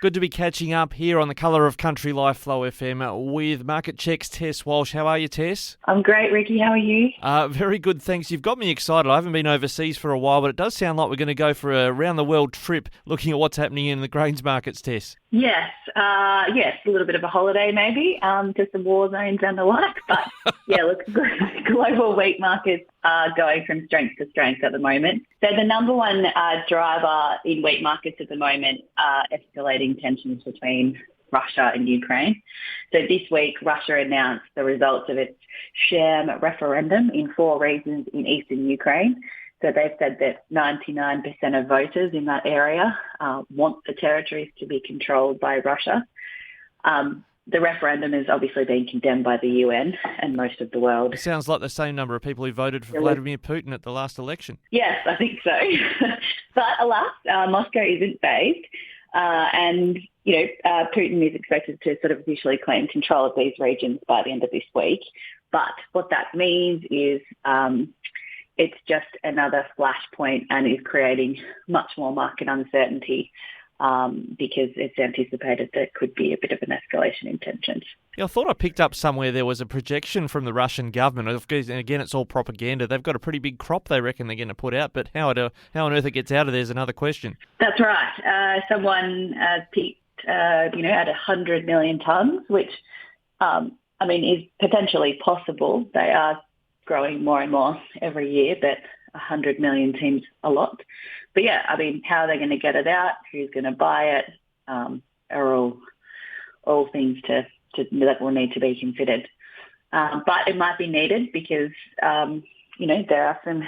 Good to be catching up here on the Colour of Country Life Flow FM with Market Check's Tess Walch. How are you, Tess? I'm great, Ricky. How are you? Very good, thanks. You've got me excited. I haven't been overseas for a while, but it does sound like we're going to go for a round-the-world trip looking at what's happening in the grains markets, Tess. Yes, a little bit of a holiday maybe, to some war zones and the like. But yeah, look, global wheat markets are going from strength to strength at the moment. So the number one driver in wheat markets at the moment are escalating tensions between Russia and Ukraine. So this week, Russia announced the results of its sham referendum in 4 regions in eastern Ukraine. So they've said that 99% of voters in that area want the territories to be controlled by Russia. The referendum has obviously been condemned by the UN and most of the world. It sounds like the same number of people who voted for Vladimir Putin at the last election. Yes, I think so. But alas, Moscow isn't phased. And Putin is expected to sort of officially claim control of these regions by the end of this week. But what that means is it's just another flashpoint and is creating much more market uncertainty because it's anticipated there could be a bit of an escalation in tensions. Yeah, I thought I picked up somewhere there was a projection from the Russian government. And again, it's all propaganda. They've got a pretty big crop they reckon they're going to put out, but how on earth it gets out of there is another question. That's right. Someone picked, at 100 million tonnes, which, is potentially possible. They are growing more and more every year, but 100 million seems a lot. But yeah, how are they going to get it out? Who's going to buy it? Are all things that will need to be considered. But it might be needed because, there are some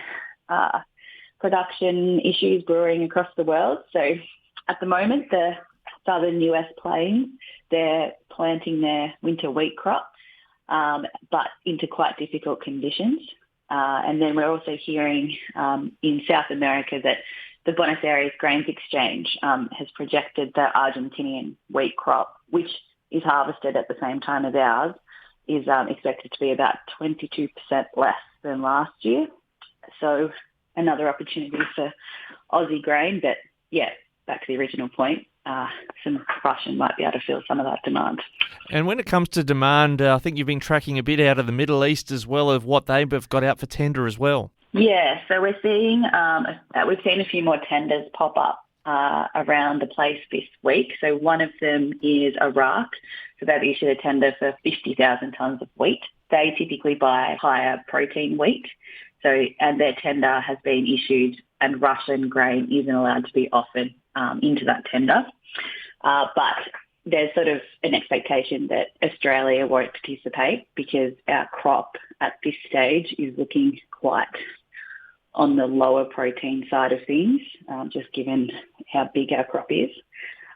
production issues brewing across the world. So at the moment, the southern US plains, they're planting their winter wheat crop, but into quite difficult conditions. And then we're also hearing in South America that the Buenos Aires Grains Exchange has projected the Argentinian wheat crop, which is harvested at the same time as ours, is expected to be about 22% less than last year. So another opportunity for Aussie grain. But yeah, back to the original point, some Russian might be able to fill some of that demand. And when it comes to demand, I think you've been tracking a bit out of the Middle East as well of what they've got out for tender as well. Yeah, so we're seeing, we've seen a few more tenders pop up around the place this week. So one of them is Iraq. So they've issued a tender for 50,000 tonnes of wheat. They typically buy higher protein wheat. And their tender has been issued and Russian grain isn't allowed to be offered into that tender. But there's sort of an expectation that Australia won't participate because our crop at this stage is looking quite on the lower protein side of things, just given how big our crop is.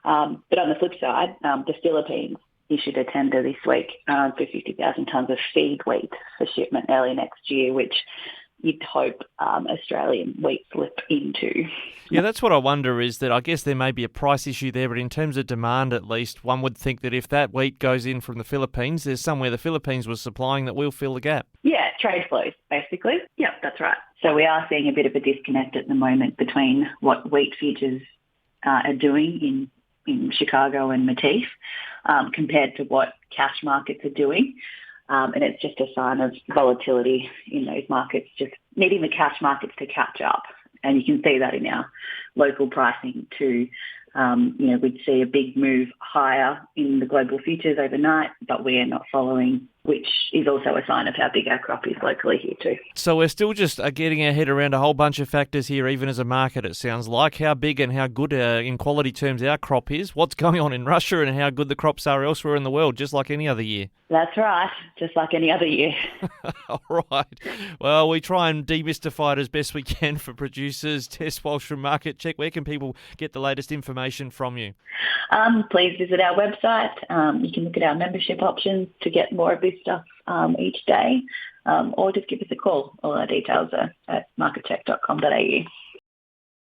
But on the flip side, the Philippines issued a tender this week for 50,000 tonnes of feed wheat for shipment early next year, which you'd hope Australian wheat slip into. Yeah, that's what I wonder is that I guess there may be a price issue there, but in terms of demand at least, one would think that if that wheat goes in from the Philippines, there's somewhere the Philippines was supplying that will fill the gap. Yeah, trade flows, basically. Yeah, that's right. So we are seeing a bit of a disconnect at the moment between what wheat futures are doing in Chicago and Matif compared to what cash markets are doing. And it's just a sign of volatility in those markets, just needing the cash markets to catch up. And you can see that in our local pricing too. We'd see a big move higher in the global futures overnight, but we are not following, which is also a sign of how big our crop is locally here too. So we're still just getting our head around a whole bunch of factors here, even as a market, it sounds like. How big and how good in quality terms our crop is, what's going on in Russia and how good the crops are elsewhere in the world, just like any other year. That's right, just like any other year. All right. Well, we try and demystify it as best we can for producers. Tess Walch from Market Check. Where can people get the latest information from you? Please visit our website. You can look at our membership options to get more of this stuff each day, or just give us a call. All our details are at marketcheck.com.au.